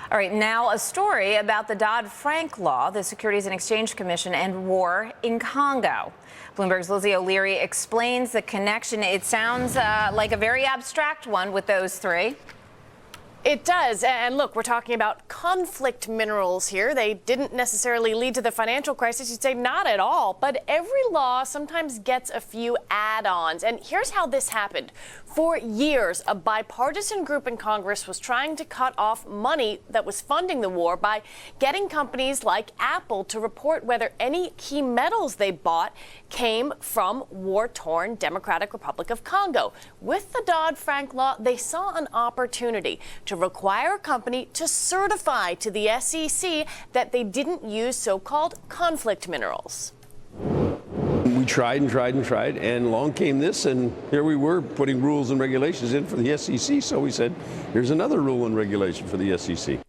All right, now a story about the Dodd-Frank law, the Securities and Exchange Commission, and war in Congo. Bloomberg's Lizzie explains the connection. It sounds like a very abstract one with those three. It does. And look, we're talking about conflict minerals here. They didn't necessarily lead to the financial crisis. You'd say not at all. But every law sometimes gets a few add-ons. And here's how this happened. For years, a bipartisan group in Congress was trying to cut off money that was funding the war by getting companies like Apple to report whether any key metals they bought came from war-torn Democratic Republic of Congo. With the Dodd-Frank law, they saw an opportunity to require a company to certify to the SEC that they didn't use so-called conflict minerals. We tried and tried and tried, and along came this, and here we were putting rules and regulations in for the SEC. So we said, here's another rule and regulation for the SEC.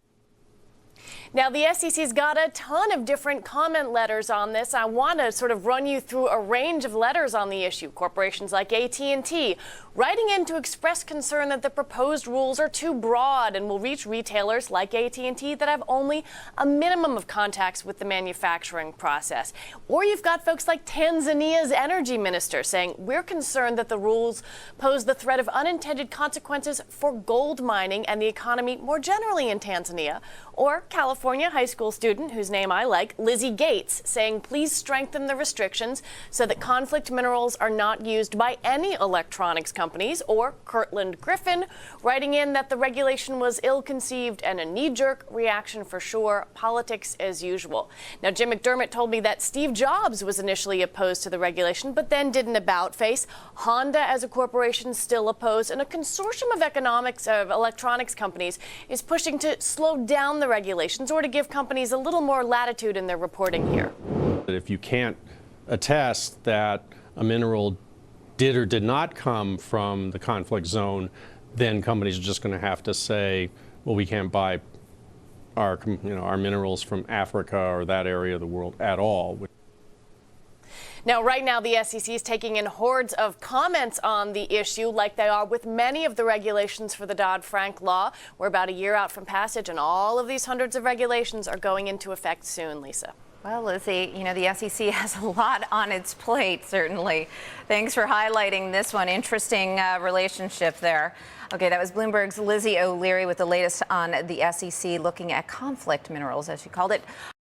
Now, the SEC's got a ton of different comment letters on this. I want to sort of run you through a range of letters on the issue. Corporations like AT&T writing in to express concern that the proposed rules are too broad and will reach retailers like AT&T that have only a minimum of contacts with the manufacturing process. Or you've got folks like Tanzania's energy minister saying, we're concerned that the rules pose the threat of unintended consequences for gold mining and the economy more generally in Tanzania. Or California high school student, whose name I like, Lizzie Gates, saying please strengthen the restrictions so that conflict minerals are not used by any electronics companies. Or Kirtland Griffin writing in that the regulation was ill-conceived and a knee-jerk reaction for sure, politics as usual. Now, Jim McDermott told me that Steve Jobs was initially opposed to the regulation, but then did an about-face. Honda as a corporation still opposed, and a consortium of electronics companies is pushing to slow down the regulations or to give companies a little more latitude in their reporting here. If you can't attest that a mineral did or did not come from the conflict zone, then companies are just going to have to say, well, we can't buy our minerals from Africa or that area of the world at all. Now, right now, the SEC is taking in hordes of comments on the issue, like they are with many of the regulations for the Dodd-Frank law. We're about a year out from passage, and all of these hundreds of regulations are going into effect soon, Lisa. Well, Lizzie, the SEC has a lot on its plate, certainly. Thanks for highlighting this one. Interesting relationship there. Okay, that was Bloomberg's Lizzie O'Leary with the latest on the SEC looking at conflict minerals, as she called it.